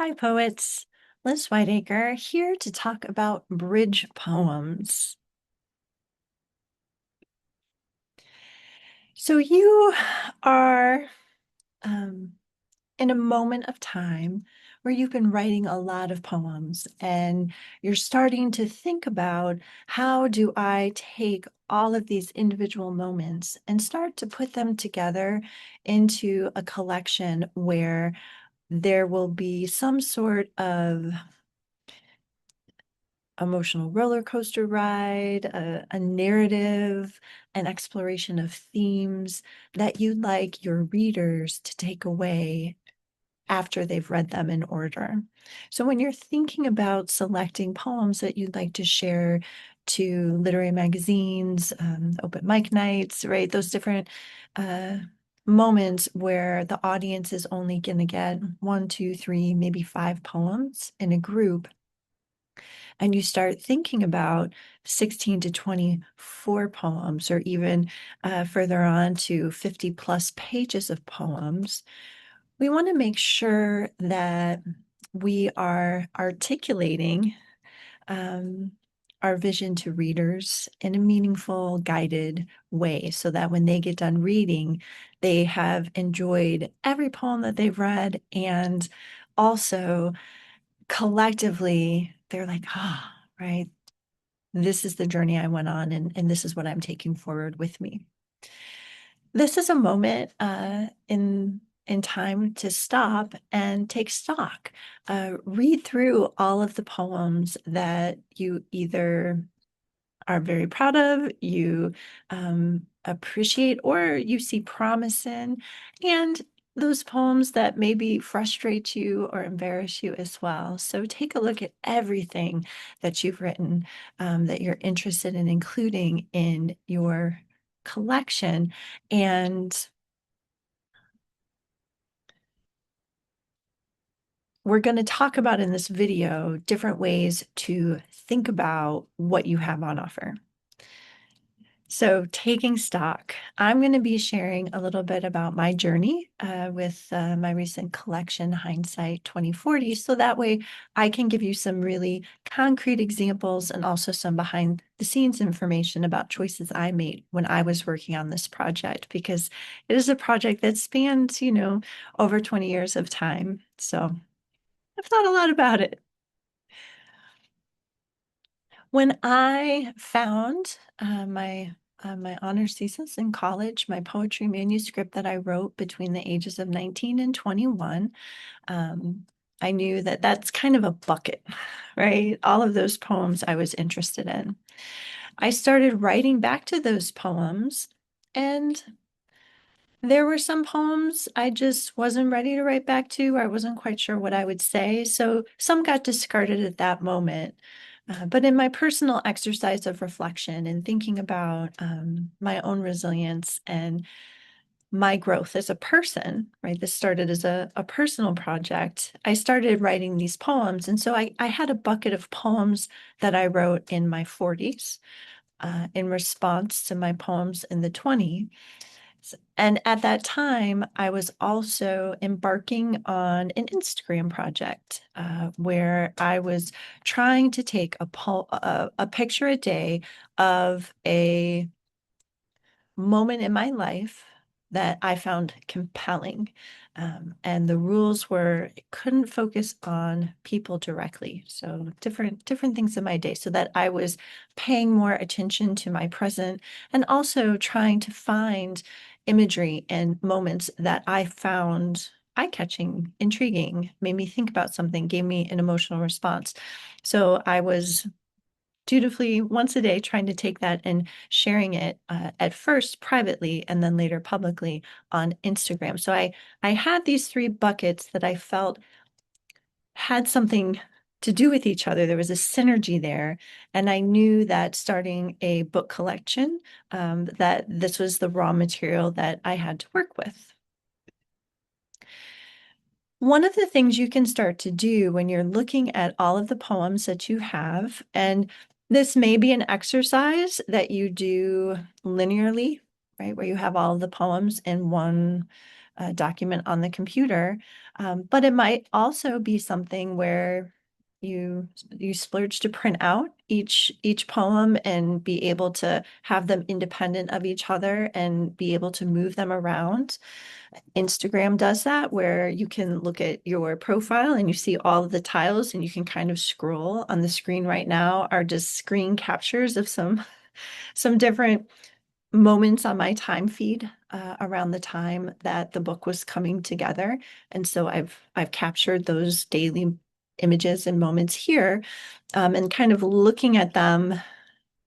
Hi, poets. Liz Whiteacre here to talk about bridge poems. So you are in a moment of time where you've been writing a lot of poems and you're starting to think about how do I take all of these individual moments and start to put them together into a collection where there will be some sort of emotional roller coaster ride, a narrative, an exploration of themes that you'd like your readers to take away after they've read them in order. So when you're thinking about selecting poems that you'd like to share to literary magazines, open mic nights, right? Those different moments where the audience is only going to get one, two, three, maybe five poems in a group, and you start thinking about 16 to 24 poems, or even further on to 50 plus pages of poems, we want to make sure that we are articulating um, our vision to readers in a meaningful, guided way so that when they get done reading, they have enjoyed every poem that they've read, and also collectively, they're like, ah, right, this is the journey I went on, and this is what I'm taking forward with me. This is a moment in time to stop and take stock. Read through all of the poems that you either are very proud of, you appreciate, or you see promise in, and those poems that maybe frustrate you or embarrass you as well. So take a look at everything that you've written that you're interested in including in your collection. And we're going to talk about in this video different ways to think about what you have on offer. So taking stock, I'm going to be sharing a little bit about my journey with my recent collection, Hindsight 2040. So that way I can give you some really concrete examples and also some behind the scenes information about choices I made when I was working on this project, because it is a project that spans, over 20 years of time. So I've thought a lot about it. When I found my honors thesis in college, my poetry manuscript that I wrote between the ages of 19 and 21, I knew that that's kind of a bucket, right? All of those poems I was interested in. I started writing back to those poems, and there were some poems I just wasn't ready to write back to. I wasn't quite sure what I would say. So some got discarded at that moment. But in my personal exercise of reflection and thinking about my own resilience and my growth as a person, right? This started as a personal project. I started writing these poems. And so I had a bucket of poems that I wrote in my 40s in response to my poems in the 20s. And at that time, I was also embarking on an Instagram project where I was trying to take a picture a day of a moment in my life that I found compelling. And the rules were it couldn't focus on people directly. So different things in my day, so that I was paying more attention to my present and also trying to find imagery and moments that I found eye-catching, intriguing, made me think about something, gave me an emotional response. So I was dutifully once a day trying to take that and sharing it at first privately and then later publicly on Instagram. So I had these three buckets that I felt had something to do with each other. There was a synergy there. And I knew that starting a book collection, that this was the raw material that I had to work with. One of the things you can start to do when you're looking at all of the poems that you have, and this may be an exercise that you do linearly, right, where you have all of the poems in one document on the computer. But it might also be something where you splurge to print out each poem and be able to have them independent of each other and be able to move them around. Instagram does that, where you can look at your profile and you see all of the tiles and you can kind of scroll. On the screen right now are just screen captures of some different moments on my time feed around the time that the book was coming together. And so I've captured those daily images and moments here, and kind of looking at them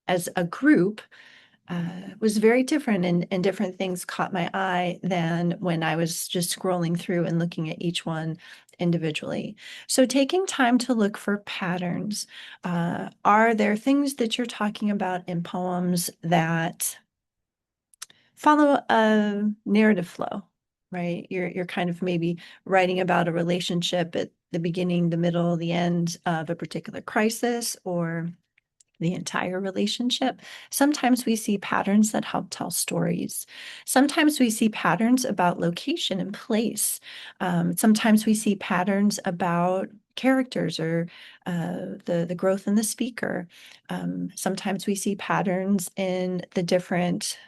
as a group was very different, and different things caught my eye than when I was just scrolling through and looking at each one individually. So taking time to look for patterns. Are there things that you're talking about in poems that follow a narrative flow, right? You're kind of maybe writing about a relationship at the beginning, the middle, the end of a particular crisis, or the entire relationship. Sometimes we see patterns that help tell stories. Sometimes we see patterns about location and place. Sometimes we see patterns about characters or the growth in the speaker. Sometimes we see patterns in the different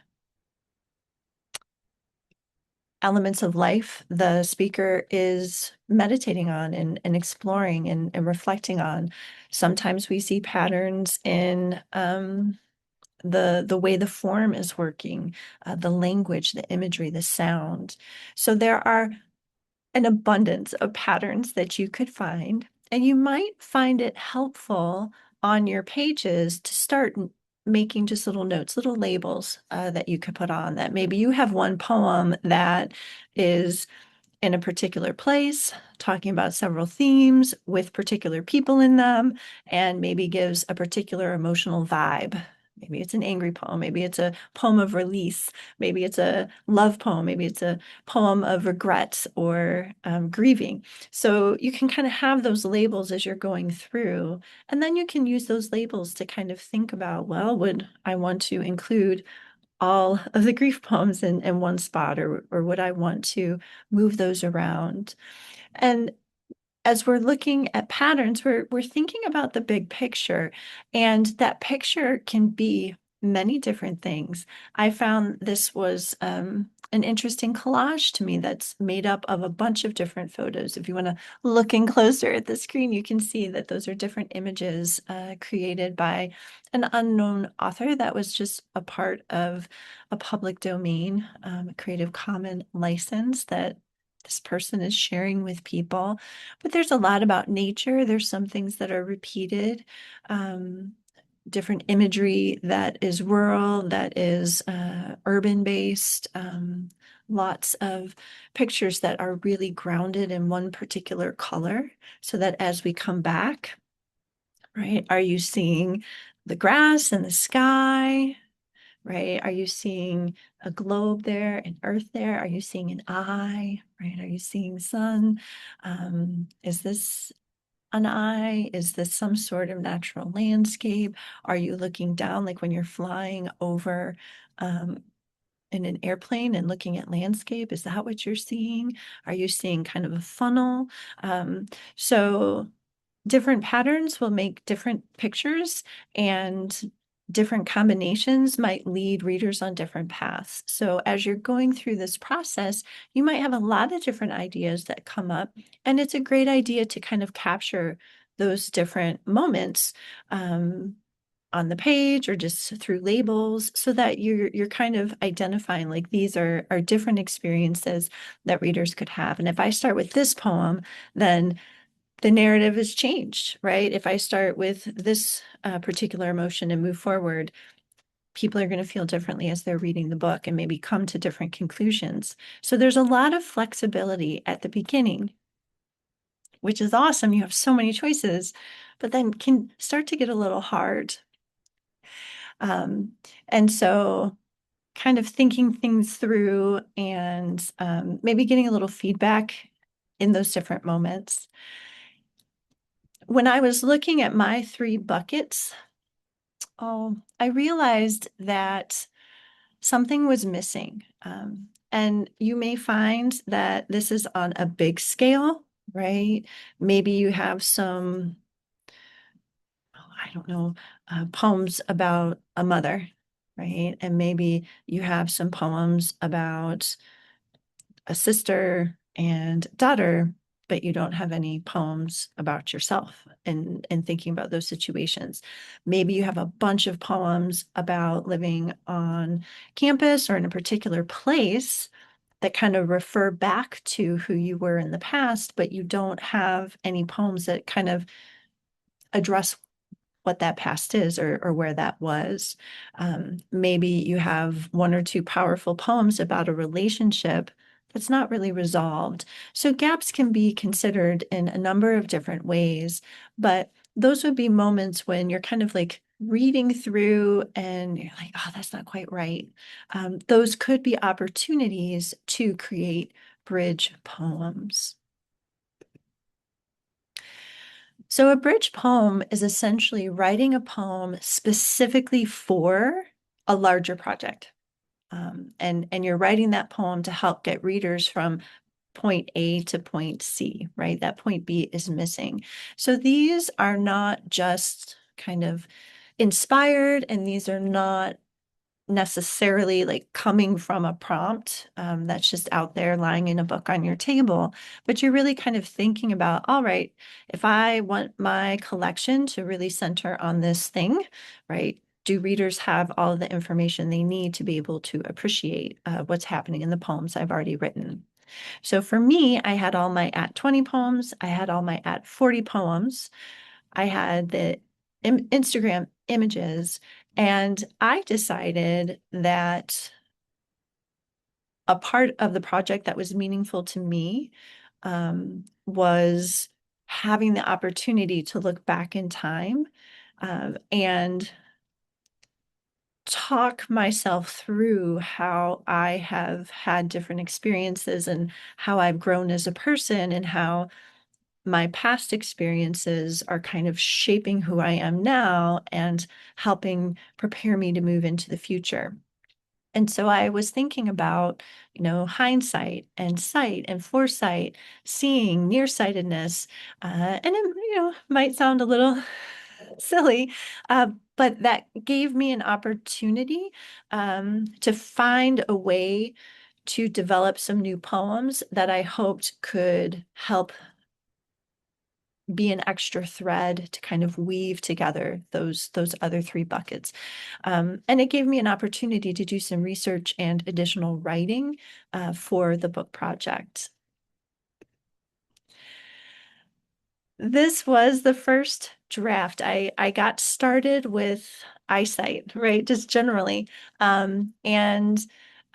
elements of life the speaker is meditating on and exploring and reflecting on. Sometimes we see patterns in the way the form is working, the language, the imagery, the sound. So there are an abundance of patterns that you could find, and you might find it helpful on your pages to start making just little notes, little labels that you could put on that. Maybe you have one poem that is in a particular place, talking about several themes with particular people in them, and maybe gives a particular emotional vibe. Maybe it's an angry poem, maybe it's a poem of release, maybe it's a love poem, maybe it's a poem of regret or grieving. So you can kind of have those labels as you're going through, and then you can use those labels to kind of think about, well, would I want to include all of the grief poems in one spot, or would I want to move those around? And as we're looking at patterns, we're thinking about the big picture, and that picture can be many different things. I found this was an interesting collage to me that's made up of a bunch of different photos. If you want to look in closer at the screen, you can see that those are different images created by an unknown author that was just a part of a public domain, a Creative Commons license that this person is sharing with people. But there's a lot about nature. There's some things that are repeated, different imagery that is rural, that is urban based, lots of pictures that are really grounded in one particular color, so that as we come back, right, are you seeing the grass and the sky? Right? Are you seeing a globe there, an earth there? Are you seeing an eye? Right? Are you seeing sun? Is this an eye? Is this some sort of natural landscape? Are you looking down, like when you're flying over in an airplane and looking at landscape? Is that what you're seeing? Are you seeing kind of a funnel? So different patterns will make different pictures, and different combinations might lead readers on different paths. So as you're going through this process, you might have a lot of different ideas that come up, and it's a great idea to kind of capture those different moments on the page or just through labels, so that you're kind of identifying, like, these are different experiences that readers could have. And if I start with this poem, then the narrative has changed, right? If I start with this particular emotion and move forward, people are going to feel differently as they're reading the book and maybe come to different conclusions. So there's a lot of flexibility at the beginning, which is awesome. You have so many choices, but then can start to get a little hard. And so kind of thinking things through, and maybe getting a little feedback in those different moments. When I was looking at my 3 buckets, I realized that something was missing. And you may find that this is on a big scale, right? Maybe you have some, oh, I don't know, poems about a mother, right? And maybe you have some poems about a sister and daughter, but you don't have any poems about yourself and thinking about those situations. Maybe you have a bunch of poems about living on campus or in a particular place that kind of refer back to who you were in the past, but you don't have any poems that kind of address what that past is or where that was. Maybe you have one or two powerful poems about a relationship that's not really resolved. So gaps can be considered in a number of different ways, but those would be moments when you're kind of like reading through and you're like, oh, that's not quite right. Those could be opportunities to create bridge poems. So a bridge poem is essentially writing a poem specifically for a larger project. And you're writing that poem to help get readers from point A to point C, right? That point B is missing. So these are not just kind of inspired, and these are not necessarily like coming from a prompt that's just out there lying in a book on your table, but you're really kind of thinking about, all right, if I want my collection to really center on this thing, right? Do readers have all of the information they need to be able to appreciate what's happening in the poems I've already written? So for me, I had all my at 20 poems, I had all my at 40 poems, I had the Instagram images, and I decided that a part of the project that was meaningful to me was having the opportunity to look back in time and talk myself through how I have had different experiences and how I've grown as a person and how my past experiences are kind of shaping who I am now and helping prepare me to move into the future. And so I was thinking about, hindsight and sight and foresight, seeing, nearsightedness, and it, might sound a little silly, but that gave me an opportunity to find a way to develop some new poems that I hoped could help be an extra thread to kind of weave together those other three buckets. And it gave me an opportunity to do some research and additional writing for the book project. This was the first draft. I got started with eyesight, right? Just generally. And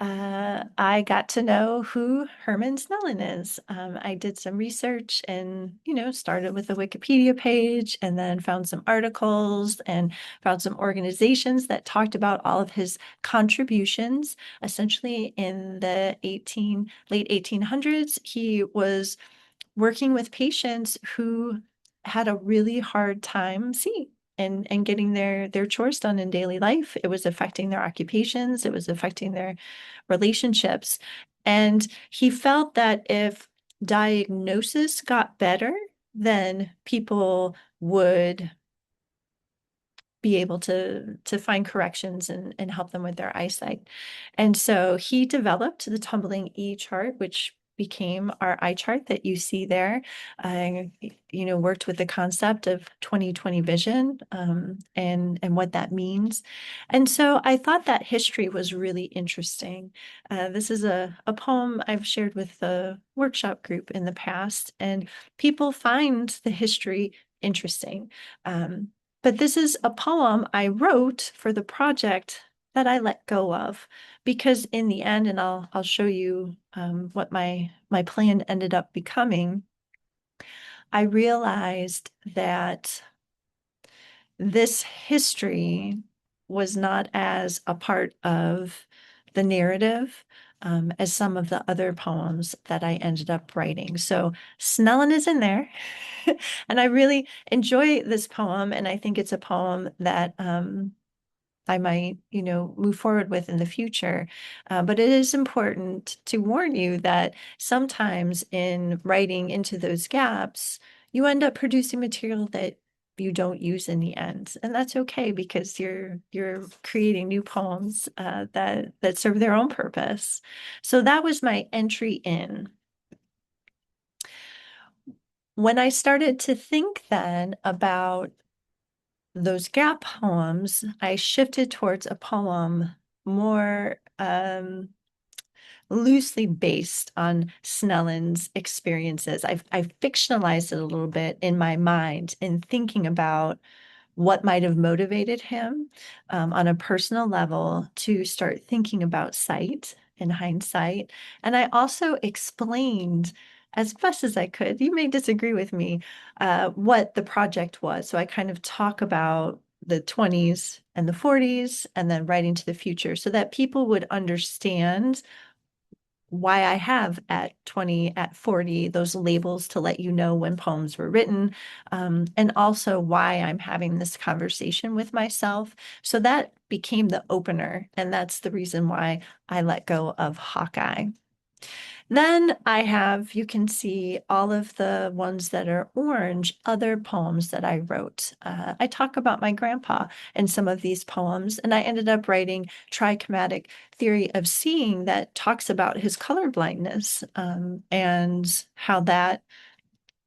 I got to know who Herman Snellen is. I did some research and, started with a Wikipedia page and then found some articles and found some organizations that talked about all of his contributions. Essentially, in the late 1800s, he was working with patients who had a really hard time seeing and getting their chores done in daily life. It was affecting their occupations, it was affecting their relationships. And he felt that if diagnosis got better, then people would be able to find corrections and help them with their eyesight. And so he developed the tumbling E chart, which became our eye chart that you see there. I, worked with the concept of 20/20 vision and what that means. And so I thought that history was really interesting. This is a poem I've shared with the workshop group in the past, and people find the history interesting. But this is a poem I wrote for the project that I let go of because in the end, and I'll show you what my plan ended up becoming, I realized that this history was not as a part of the narrative as some of the other poems that I ended up writing. So Snellen is in there, and I really enjoy this poem, and I think it's a poem that I might, move forward with in the future. But it is important to warn you that sometimes in writing into those gaps, you end up producing material that you don't use in the end. And that's okay because you're creating new poems that serve their own purpose. So that was my entry in. When I started to think then about those gap poems, I shifted towards a poem more loosely based on Snellen's experiences. I've fictionalized it a little bit in my mind in thinking about what might have motivated him on a personal level to start thinking about sight and hindsight. And I also explained as best as I could, you may disagree with me, what the project was. So I kind of talk about the 20s and the 40s and then writing to the future so that people would understand why I have at 20, at 40, those labels to let you know when poems were written, and also why I'm having this conversation with myself. So that became the opener, and that's the reason why I let go of Hawkeye. Then I have, you can see all of the ones that are orange, other poems that I wrote. I talk about my grandpa in some of these poems, and I ended up writing Trichromatic Theory of Seeing that talks about his color blindness and how that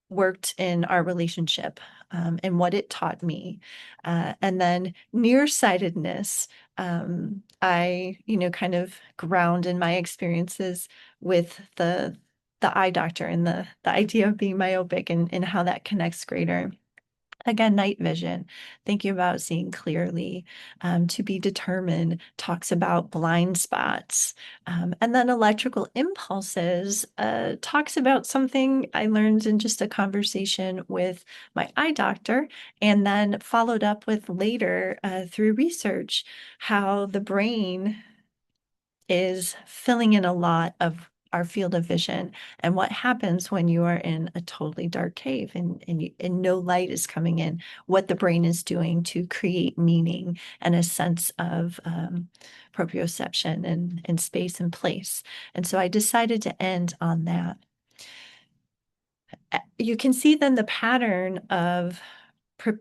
worked in our relationship and what it taught me. And then nearsightedness, I, kind of ground in my experiences with the eye doctor and the idea of being myopic and how that connects greater. Again, night vision, thinking about seeing clearly, to be determined, talks about blind spots. And then electrical impulses talks about something I learned in just a conversation with my eye doctor, and then followed up with later through research, how the brain is filling in a lot of our field of vision and what happens when you are in a totally dark cave and no light is coming in, what the brain is doing to create meaning and a sense of proprioception and space and place. And so I decided to end on that. You can see then the pattern of pre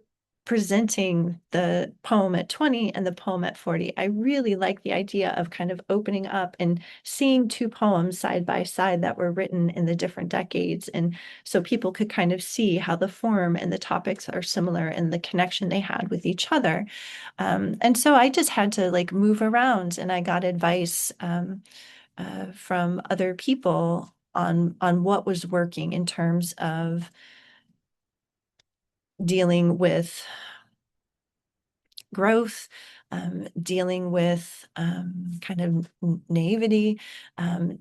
presenting the poem at 20 and the poem at 40. I really like the idea of kind of opening up and seeing two poems side by side that were written in the different decades. And so people could kind of see how the form and the topics are similar and the connection they had with each other. And so I just had to like move around and I got advice from other people on what was working in terms of dealing with growth, dealing with kind of naivety,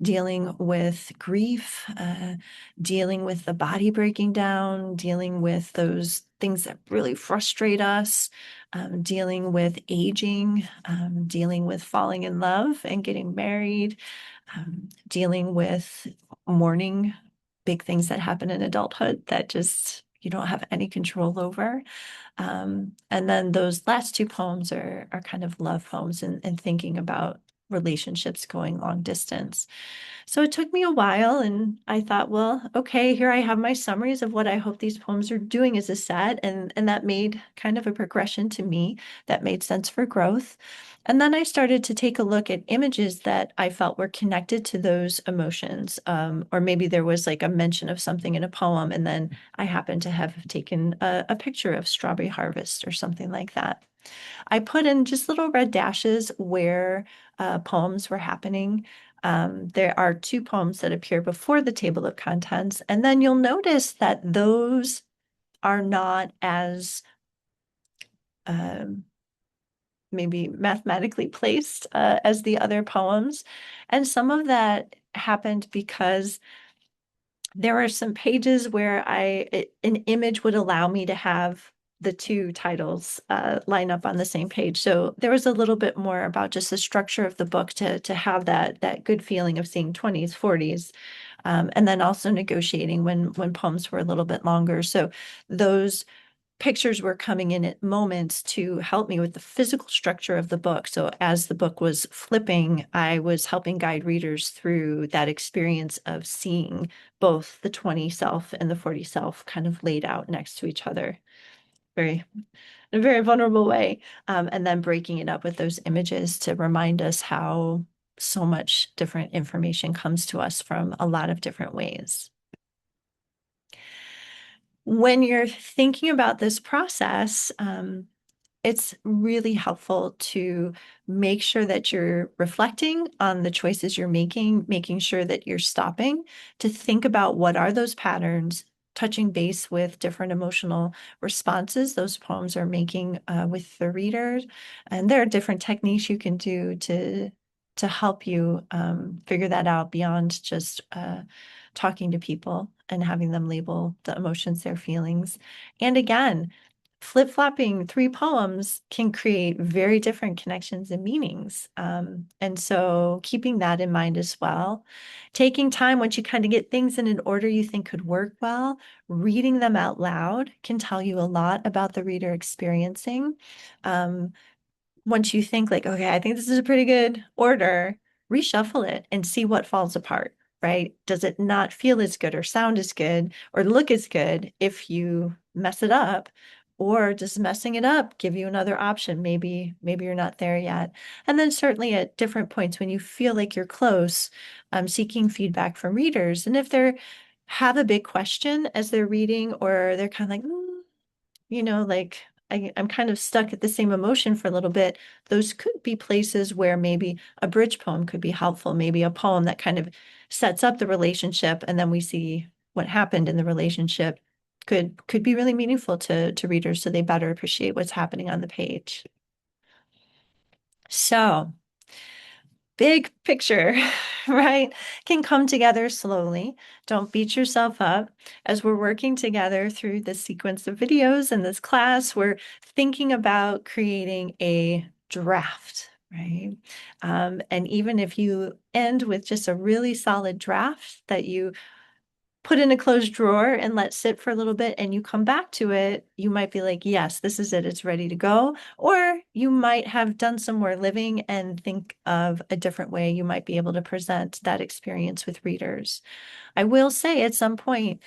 dealing with grief, dealing with the body breaking down, dealing with those things that really frustrate us, dealing with aging, dealing with falling in love and getting married, dealing with mourning, big things that happen in adulthood that just you don't have any control over. And then those last two poems are kind of love poems and thinking about relationships going long distance. So it took me a while, and I thought, well, okay, here I have my summaries of what I hope these poems are doing as a set, and that made kind of a progression to me that made sense for growth. And then I started to take a look at images that I felt were connected to those emotions, or maybe there was like a mention of something in a poem, and then I happened to have taken a picture of Strawberry Harvest or something like that. I put in just little red dashes where poems were happening. There are two poems that appear before the table of contents, and then you'll notice that those are not as um, maybe mathematically placed as the other poems. And some of that happened because there are some pages where an image would allow me to have the two titles line up on the same page. So there was a little bit more about just the structure of the book to have that good feeling of seeing 20s, 40s, and then also negotiating when poems were a little bit longer. So those pictures were coming in at moments to help me with the physical structure of the book. So as the book was flipping, I was helping guide readers through that experience of seeing both the 20 self and the 40 self kind of laid out next to each other. Very, in a very vulnerable way. And then breaking it up with those images to remind us how so much different information comes to us from a lot of different ways. When you're thinking about this process, it's really helpful to make sure that you're reflecting on the choices you're making sure that you're stopping to think about what are those patterns, touching base with different emotional responses those poems are making with the readers. And there are different techniques you can do to help you figure that out beyond just talking to people and having them label the emotions, their feelings. And again, flip-flopping three poems can create very different connections and meanings. And so keeping that in mind as well, taking time once you kind of get things in an order you think could work well, reading them out loud can tell you a lot about the reader experiencing. Um, Once you think like, okay, I think this is a pretty good order, reshuffle it and see what falls apart, right? Does it not feel as good or sound as good or look as good if you mess it up? Or does messing it up give you another option? Maybe you're not there yet. And then certainly at different points when you feel like you're close, seeking feedback from readers. And if they're have a big question as they're reading, or they're kind of like, like I'm kind of stuck at the same emotion for a little bit. Those could be places where maybe a bridge poem could be helpful, maybe a poem that kind of sets up the relationship, and then we see what happened in the relationship could be really meaningful to readers so they better appreciate what's happening on the page. So big picture, right, can come together slowly. Don't beat yourself up. As we're working together through this sequence of videos in this class, we're thinking about creating a draft, right? And even if you end with just a really solid draft that you put in a closed drawer and let sit for a little bit and you come back to it, you might be like, yes, this is it, it's ready to go. Or you might have done some more living and think of a different way you might be able to present that experience with readers. I will say at some point,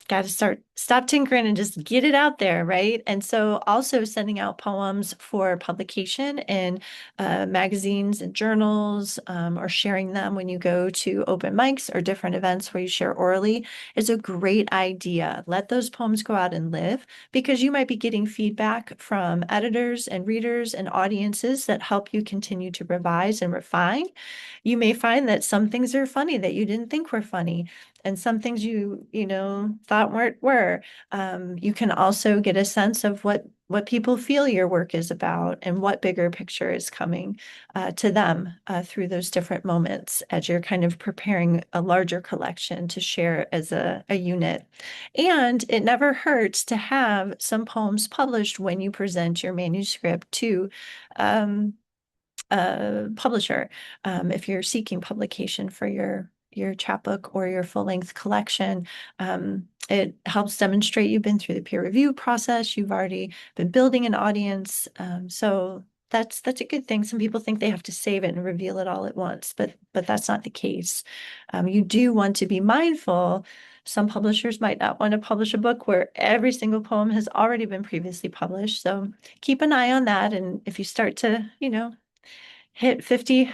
got to stop tinkering and just get it out there, right? And so also sending out poems for publication in magazines and journals, or sharing them when you go to open mics or different events where you share orally is a great idea. Let those poems go out and live, because you might be getting feedback from editors and readers and audiences that help you continue to revise and refine. You may find that some things are funny that you didn't think were funny, and some things you thought were. You can also get a sense of what people feel your work is about and what bigger picture is coming to them through those different moments as you're kind of preparing a larger collection to share as a unit. And it never hurts to have some poems published when you present your manuscript to um, publisher, if you're seeking publication for your chapbook or your full-length collection. It helps demonstrate you've been through the peer review process. You've already been building an audience. So that's a good thing. Some people think they have to save it and reveal it all at once, but that's not the case. You do want to be mindful. Some publishers might not want to publish a book where every single poem has already been previously published. So keep an eye on that. And if you start to, hit 50,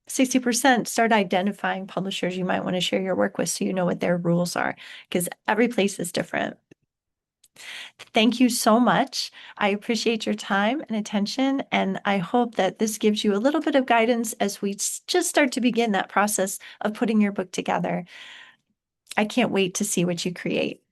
60%, start identifying publishers you might want to share your work with so you know what their rules are, because every place is different. Thank you so much. I appreciate your time and attention, and I hope that this gives you a little bit of guidance as we just start to begin that process of putting your book together. I can't wait to see what you create.